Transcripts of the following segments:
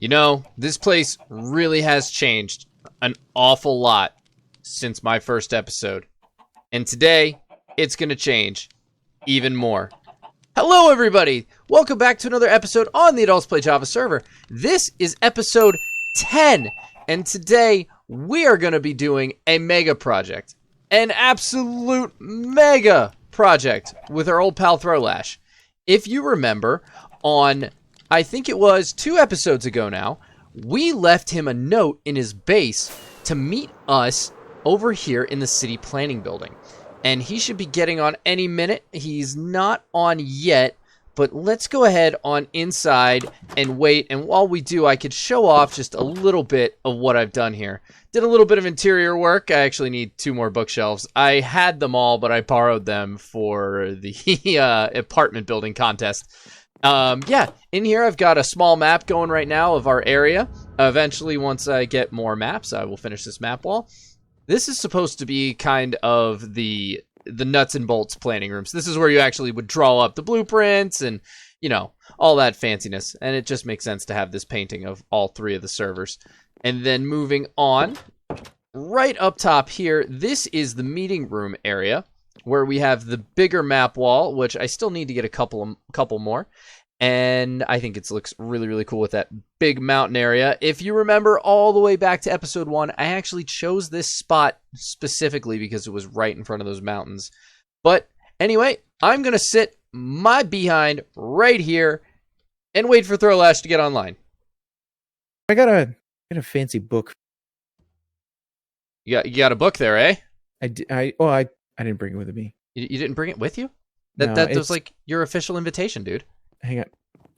You know, this place really has changed an awful lot since my first episode. And today, it's going to change even more. Hello, everybody! Welcome back to another episode on the Adults Play Java server. This is episode 10, and today we are going to be doing a mega project. An absolute mega project with our old pal Throlash. If you remember, on, I think it was 2 episodes ago now, we left him a note in his base to meet us over here in the city planning building. And he should be getting on any minute. He's not on yet, but let's go ahead on inside and wait. And while we do, I could show off just a little bit of what I've done here. Did a little bit of interior work. I actually need 2 more bookshelves. I had them all, but I borrowed them for the apartment building contest. Yeah, in here I've got a small map going right now of our area. Eventually, once I get more maps, I will finish this map wall. This is supposed to be kind of the nuts and bolts planning rooms. This is where you actually would draw up the blueprints and, you know, all that fanciness. And it just makes sense to have this painting of all 3 of the servers. And then moving on, right up top here, this is the meeting room area where we have the bigger map wall, which I still need to get a couple more. And I think it looks really, really cool with that big mountain area. If you remember all the way back to episode 1, I actually chose this spot specifically because it was right in front of those mountains. But anyway, I'm going to sit my behind right here and wait for Throlash to get online. I got a fancy book. You got a book there, eh? I didn't bring it with me. You didn't bring it with you? No, that was like your official invitation, dude. Hang on.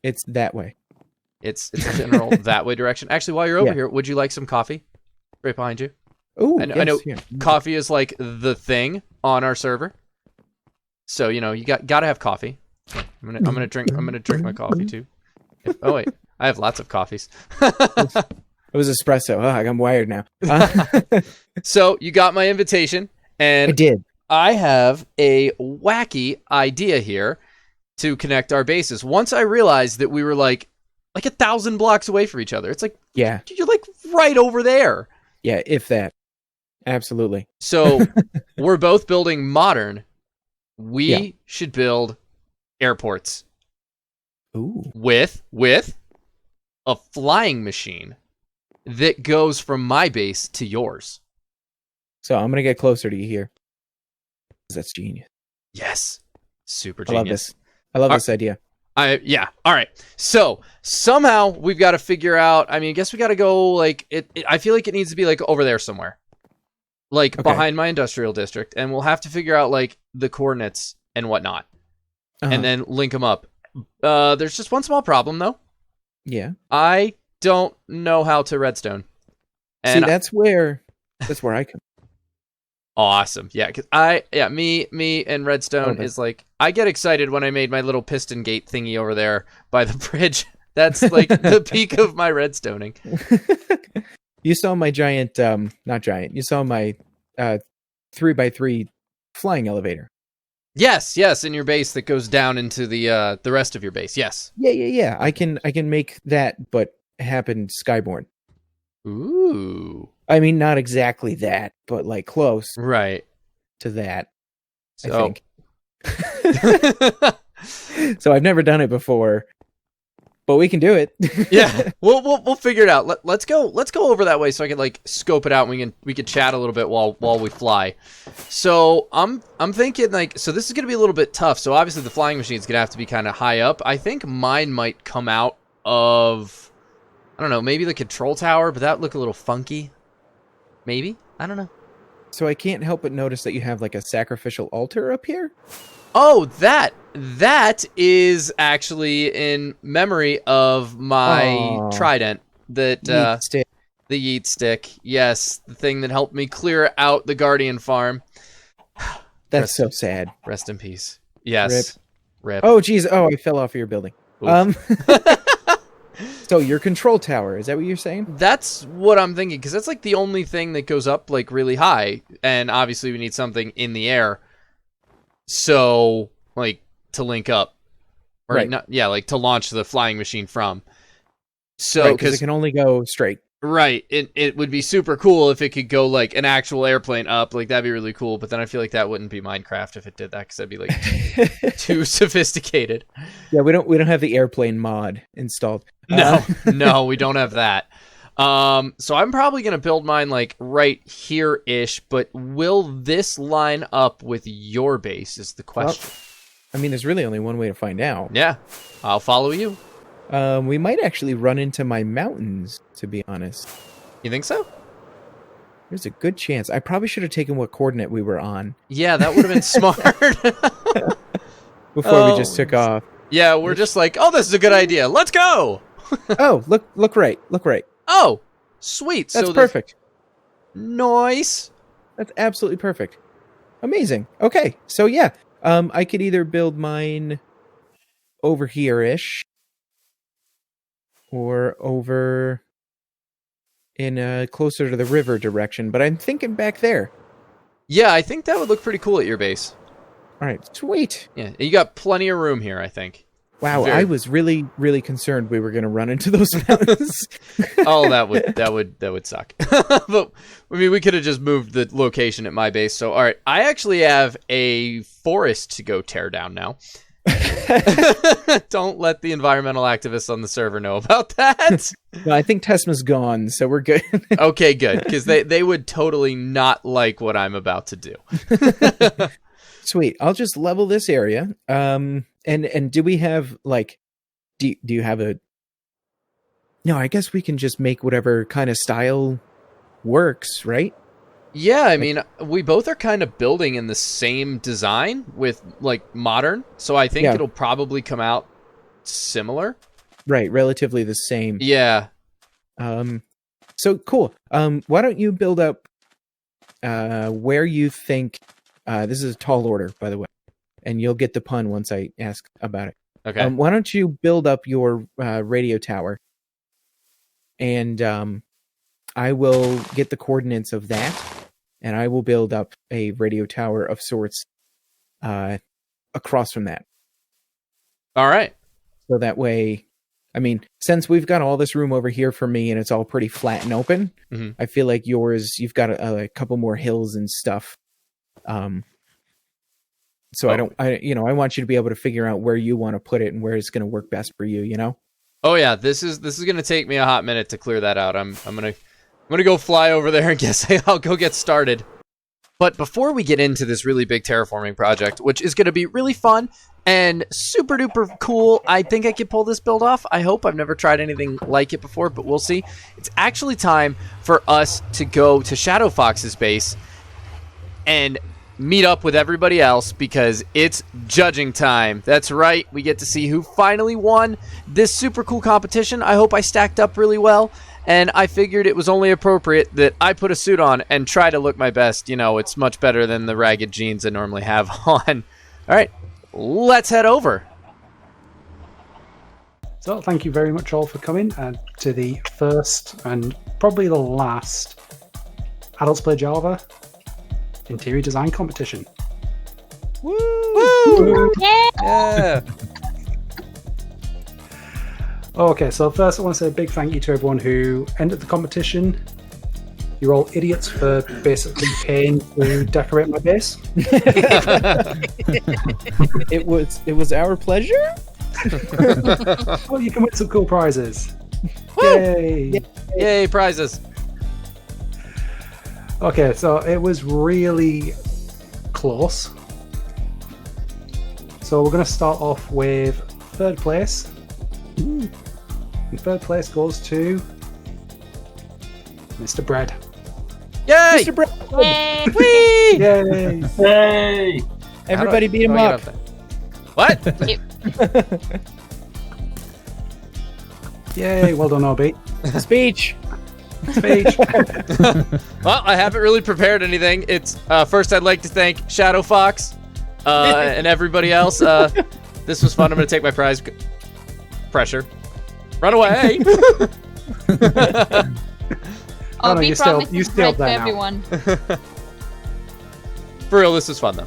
It's that way. It's a general that way direction. Actually, while you're over here, would you like some coffee? Right behind you. Oh, I know coffee is like the thing on our server. So, you know, you gotta have coffee. I'm gonna drink my coffee too. Oh wait, I have lots of coffees. It was espresso. Oh, I'm wired now. So you got my invitation, and I did. I have a wacky idea here to connect our bases. Once I realized that we were like 1,000 blocks away from each other. It's like, yeah, you're like right over there. Yeah, if that. Absolutely. So we're both building modern. We should build airports. Ooh. With a flying machine that goes from my base to yours. So I'm going to get closer to you here. That's genius. Yes. Super genius. I love this idea. Yeah. All right. So somehow we've got to figure out, I guess we got to go like I feel like it needs to be like over there somewhere, like behind my industrial district. And we'll have to figure out like the coordinates and whatnot and then link them up. There's just one small problem though. Yeah. I don't know how to redstone. And see, that's where I come. Awesome. Yeah, cuz me and redstone is like, I get excited when I made my little piston gate thingy over there by the bridge. That's like the peak of my redstoning. You saw my giant not giant. You saw my 3x3 flying elevator. Yes, in your base that goes down into the rest of your base. Yes. Yeah. I can make that but happen skyborne. Ooh. I mean, not exactly that, but like close. Right. To that, so. I think. So I've never done it before, but we can do it. Yeah, we'll figure it out. Let's go over that way so I can like scope it out and we can chat a little bit while we fly. So I'm thinking like, so this is gonna be a little bit tough. So obviously the flying machine is gonna have to be kind of high up. I think mine might come out of, I don't know, maybe the control tower, but that would look a little funky. Maybe? I don't know. So I can't help but notice that you have like a sacrificial altar up here. Oh, that is actually in memory of my trident. That the yeet stick. Yes, the thing that helped me clear out the Guardian farm. That's so sad. Rest in peace. Yes. Rip. Oh, geez. Oh, I fell off of your building. So your control tower, is that what you're saying? That's what I'm thinking, because that's like the only thing that goes up like really high, and obviously we need something in the air, so like to link up, or right? Not, yeah, like to launch the flying machine from. So, because it can only go straight. Right. It would be super cool if it could go like an actual airplane up. Like that'd be really cool. But then I feel like that wouldn't be Minecraft if it did that, because that'd be like too sophisticated. Yeah, we don't have the airplane mod installed. No, we don't have that. So I'm probably gonna build mine like right here-ish. But will this line up with your base? Is the question. Well, I mean, there's really only one way to find out. Yeah, I'll follow you. We might actually run into my mountains, to be honest. You think so? There's a good chance. I probably should have taken what coordinate we were on. Yeah, that would have been smart. Before we just took off. Yeah, we're just like, oh, this is a good idea. Let's go. Oh, look right. Oh, sweet. That's so perfect. Nice. That's absolutely perfect. Amazing. Okay, so yeah, I could either build mine over here-ish, or over in closer to the river direction, but I'm thinking back there. Yeah, I think that would look pretty cool at your base. All right, sweet. Yeah, you got plenty of room here, I think. Wow, I was really, really concerned we were going to run into those mountains. Oh, that would suck. But I mean, we could have just moved the location at my base. So, all right, I actually have a forest to go tear down now. Don't let the environmental activists on the server know about that. No, I think Tesma's gone, so we're good. Okay, good, because they would totally not like what I'm about to do. Sweet. I'll just level this area. And do we have like, do you have a? No, I guess we can just make whatever kind of style works, right? Yeah, I mean, we both are kind of building in the same design with like modern, so I think it'll probably come out similar. Right, relatively the same. Yeah. So cool. Why don't you build up where you think this is a tall order, by the way, and you'll get the pun once I ask about it. Okay. Why don't you build up your radio tower, and I will get the coordinates of that. And I will build up a radio tower of sorts across from that. All right. So that way, I mean, since we've got all this room over here for me and it's all pretty flat and open, I feel like yours, you've got a couple more hills and stuff. So I want you to be able to figure out where you want to put it and where it's going to work best for you, you know? Oh yeah, this is going to take me a hot minute to clear that out. I'm going to go fly over there and guess I'll go get started. But before we get into this really big terraforming project, which is going to be really fun and super duper cool, I think I can pull this build off. I hope. I've never tried anything like it before, but we'll see. It's actually time for us to go to Shadow Fox's base and meet up with everybody else because it's judging time. That's right. We get to see who finally won this super cool competition. I hope I stacked up really well. And I figured it was only appropriate that I put a suit on and try to look my best. You know, it's much better than the ragged jeans I normally have on. All right, let's head over. So thank you very much all for coming to the first and probably the last Adults Play Java interior design competition. Woo! Woo! Yeah! Okay, so first I want to say a big thank you to everyone who entered the competition. You're all idiots for basically paying to decorate my base. It was our pleasure. Well, you can win some cool prizes. Woo! Yay! Yay, prizes. Okay, so it was really close. So we're going to start off with third place. And third place goes to Mr. Bread. Yay! Mr. Bread! Yay! Whee! Yay! Hey! Everybody beat him up. What? Yay! Well done, Offbeat. Speech. Well, I haven't really prepared anything. It's first I'd like to thank Shadow Fox and everybody else. This was fun. I'm going to take my prize. Pressure. Run away! Oh, no, Be you promising still bread there to now. everyone. For real, this was fun though.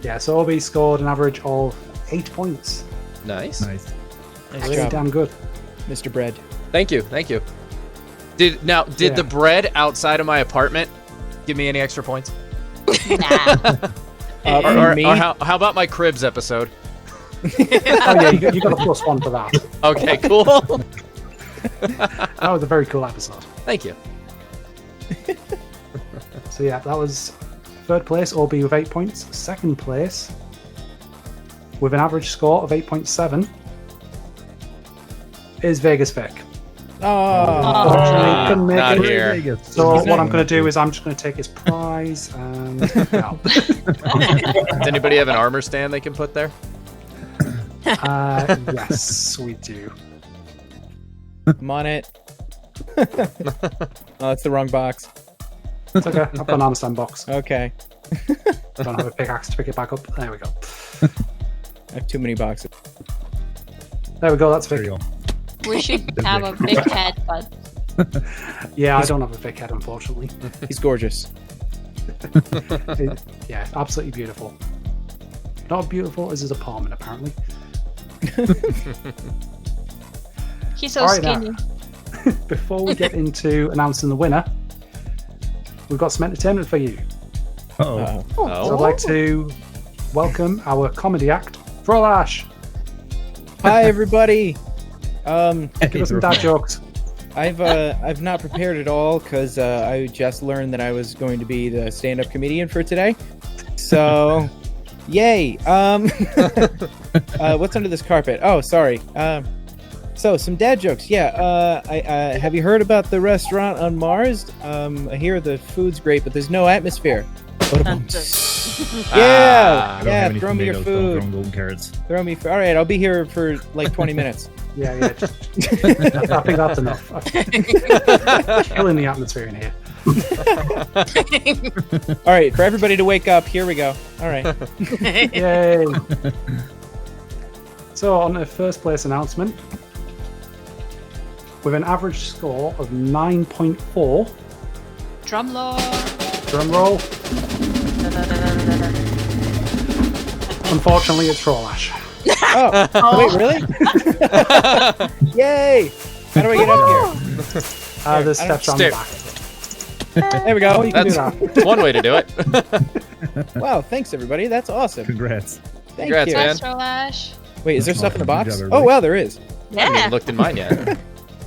Yeah, so Offbeat scored an average of 8 points. Nice. Nice. Really job. damn good. Mr. Bread. Thank you. Did the bread outside of my apartment give me any extra points? Nah. Or how about my Cribs episode? Oh yeah, you got a +1 for that. Okay, cool. That was a very cool episode. Thank you. So yeah, that was third place, OB with 8 points. Second place, with an average score of 8.7, is Vegas Vic. Unfortunately, couldn't make not it. here. So what I'm going to do is I'm just going to take his prize and no. Does anybody have an armor stand they can put there? Yes, we do. I'm on it. Oh, that's the wrong box. It's okay. I've got an armor stand box. Okay. I don't have a pickaxe to pick it back up. There we go. I have too many boxes. There we go. That's There Vic. you go. We should have a big head, but Yeah, I don't have a big head, unfortunately. He's gorgeous. Yeah, absolutely beautiful. Not as beautiful as his apartment, apparently. he's so All right, skinny. Before we get into announcing the winner, we've got some entertainment for you. Uh-oh. So I'd like to welcome our comedy act, Throlash. Hi, everybody. Give us some dad jokes. I've not prepared at all because I just learned that I was going to be the stand-up comedian for today. So, yay. What's under this carpet? Oh, sorry. So some dad jokes. Yeah. Have you heard about the restaurant on Mars? I hear the food's great, but there's no atmosphere. Yeah. I don't have any Throw me your tomatoes, don't throw food. 'em golden carrots. Throw me. All right. I'll be here for like 20 minutes. Yeah. I think that's enough. Killing the atmosphere in here. All right. For everybody to wake up, here we go. All right. Yay! So on the first place announcement, with an average score of 9.4, Drumroll. drum roll. Unfortunately, it's Throlash. Oh, wait, really? Yay! How do I get up There's steps on the back. here? There we Oh, go. you can do That's that. one way to do it. Wow, thanks everybody. That's awesome. Congrats. Thank Congrats, you. man. That's Throlash. Wait, is there stuff in the Good box? job, Oh everybody. wow, there is. I Yeah. haven't even looked in mine yet.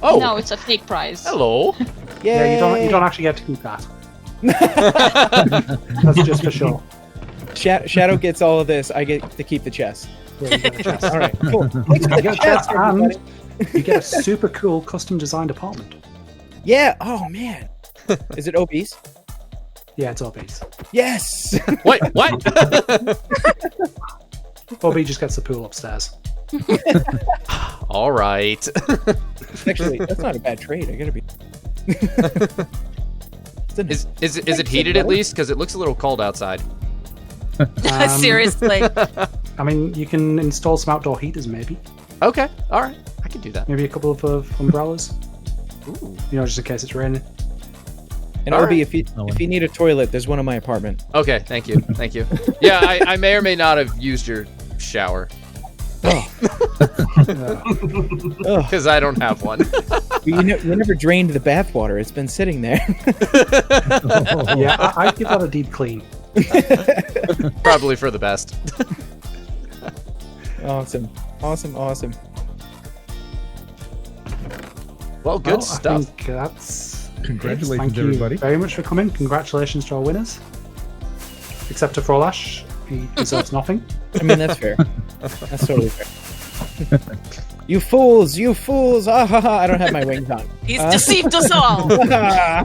Oh, No, it's a fake prize. hello. Yay! Yeah, you don't actually get to keep that. That's just for sure. Shadow gets all of this. I get to keep the chest. Yeah, you get a chest. All right, cool. Thanks for You the get a chest, chest and everybody. you get a super cool custom designed apartment. Yeah. Oh man. Is it obese? Yeah, it's obese. Yes. Wait, what? Bobby just gets the pool upstairs. All right. Actually, that's not a bad trade. I gotta be. Is it heated at least? Because it looks a little cold outside. Seriously. I mean, you can install some outdoor heaters, maybe. Okay, all right, I can do that. Maybe a couple of umbrellas. Ooh. You know, just in case it's raining. And All Obi, right. if you need a toilet, there's one in my apartment. Okay, thank you. Yeah, I may or may not have used your shower Yeah. Ugh. because I don't have one. You never drained the bathwater. It's been sitting there. Yeah, I'd give that a deep clean. Probably for the best. Awesome. Well, good Well, stuff. I think that's Congratulations, Thank you everybody. very much for coming. Congratulations to our winners. Except to Throlash, he deserves nothing. I mean, that's fair. That's totally fair. You fools! Ah, ha, ha. I don't have my wings on. He's deceived us all. I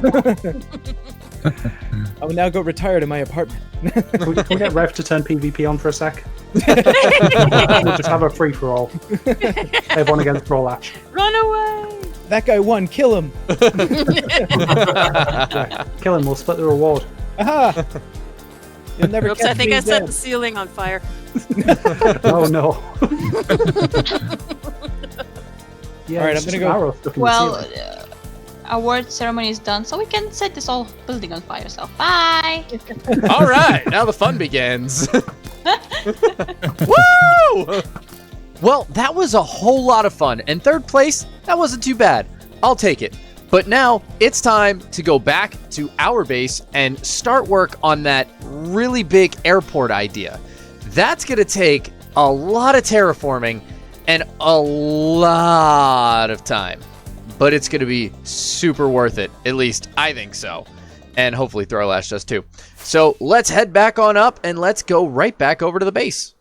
will now go retire to my apartment. Can we get Rev to turn PvP on for a sec? We'll just have a free for all. Everyone against Throlash. Run away. That guy won. Kill him. Yeah, kill him. We'll split the reward. Aha! You'll never Oops, catch I think me I set dead. the ceiling on fire. Oh no. Yeah, All right, it's I'm just gonna go- an arrow stuck in the Well, ceiling. award ceremony is done, so we can set this whole building on fire. So bye. All right, now the fun begins. Woo! Well, that was a whole lot of fun, and third place, that wasn't too bad. I'll take it. But now it's time to go back to our base and start work on that really big airport idea. That's going to take a lot of terraforming and a lot of time. But it's going to be super worth it. At least I think so. And hopefully Throlash does too. So let's head back on up and let's go right back over to the base.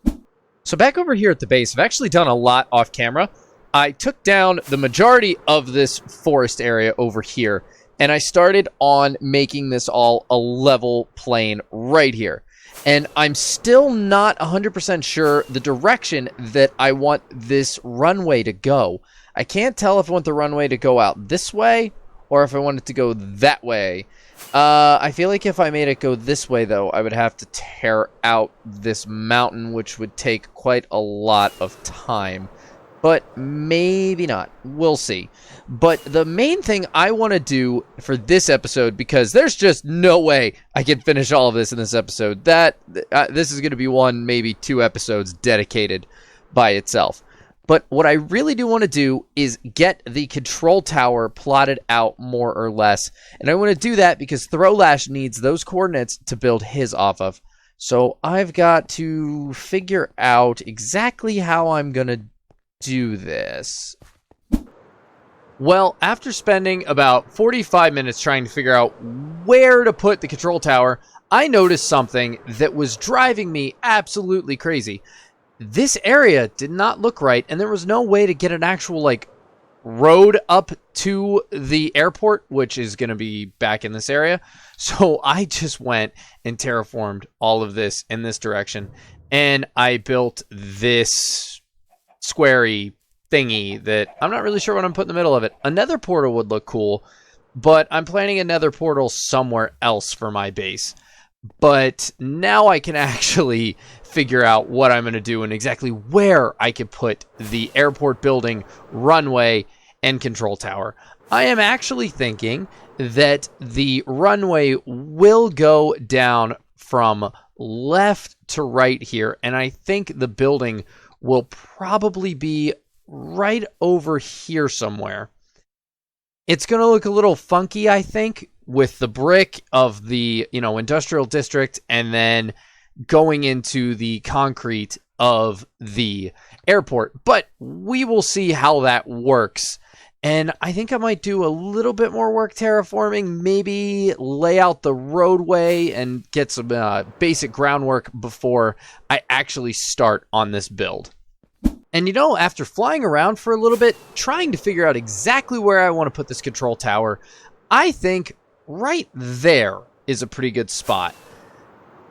So back over here at the base, I've actually done a lot off camera. I took down the majority of this forest area over here, and I started on making this all a level plane right here. And I'm still not 100% sure the direction that I want this runway to go. I can't tell if I want the runway to go out this way or if I want it to go that way. I feel like if I made it go this way, though, I would have to tear out this mountain, which would take quite a lot of time. But maybe not. We'll see. But the main thing I want to do for this episode, because there's just no way I can finish all of this in this episode, that this is going to be one, maybe 2 episodes dedicated by itself. But what I really do want to do is get the control tower plotted out more or less. And I want to do that because Throlash needs those coordinates to build his off of. So I've got to figure out exactly how I'm going to do this. Well, after spending about 45 minutes trying to figure out where to put the control tower, I noticed something that was driving me absolutely crazy. This area did not look right, and there was no way to get an actual, like, road up to the airport, which is going to be back in this area. So I just went and terraformed all of this in this direction, and I built this squarey thingy that I'm not really sure what I'm putting in the middle of it. Another portal would look cool, but I'm planning another portal somewhere else for my base. But now I can actually figure out what I'm going to do and exactly where I could put the airport building, runway, and control tower. I am actually thinking that the runway will go down from left to right here, and I think the building will probably be right over here somewhere. It's going to look a little funky, I think, with the brick of the, industrial district and then going into the concrete of the airport. But we will see how that works. And I think I might do a little bit more work terraforming, maybe lay out the roadway and get some basic groundwork before I actually start on this build. And after flying around for a little bit, trying to figure out exactly where I want to put this control tower, I think right there is a pretty good spot.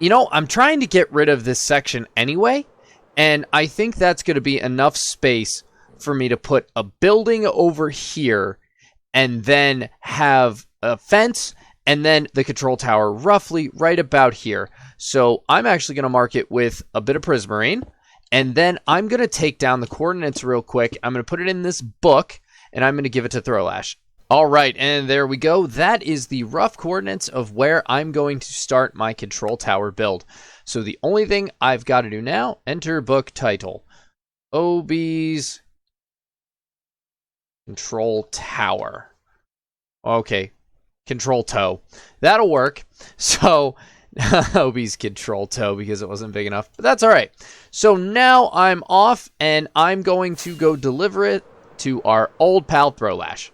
I'm trying to get rid of this section anyway, and I think that's going to be enough space for me to put a building over here and then have a fence and then the control tower roughly right about here. So I'm actually going to mark it with a bit of prismarine. And then I'm going to take down the coordinates real quick. I'm going to put it in this book, and I'm going to give it to Throlash. All right, and there we go. That is the rough coordinates of where I'm going to start my control tower build. So the only thing I've got to do now, enter book title. OB's control tower. Okay, control toe. That'll work. So OB's control toe because it wasn't big enough, but that's all right. So now I'm off and I'm going to go deliver it to our old pal Throlash.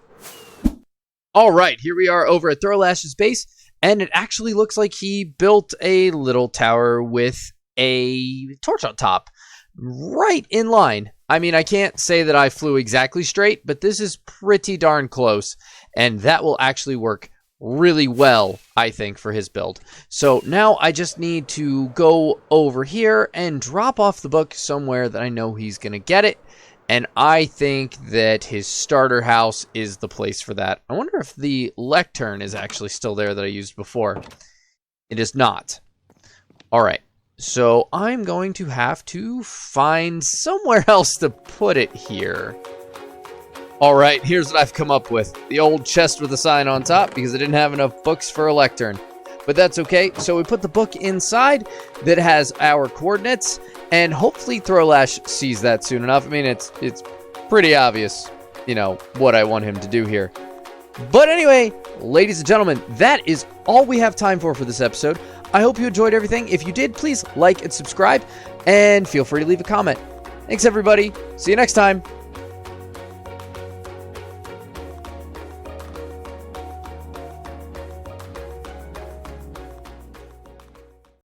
All right, here we are over at Throlash's base, and it actually looks like he built a little tower with a torch on top right in line. I mean, I can't say that I flew exactly straight, but this is pretty darn close, and that will actually work really well, I think, for his build. So now I just need to go over here and drop off the book somewhere that I know he's going to get it. And I think that his starter house is the place for that. I wonder if the lectern is actually still there that I used before. It is not. All right. So I'm going to have to find somewhere else to put it here. All right, here's what I've come up with. The old chest with a sign on top because I didn't have enough books for a lectern. But that's okay. So we put the book inside that has our coordinates, and hopefully Throlash sees that soon enough. I mean, it's pretty obvious, what I want him to do here. But anyway, ladies and gentlemen, that is all we have time for this episode. I hope you enjoyed everything. If you did, please like and subscribe, and feel free to leave a comment. Thanks, everybody. See you next time.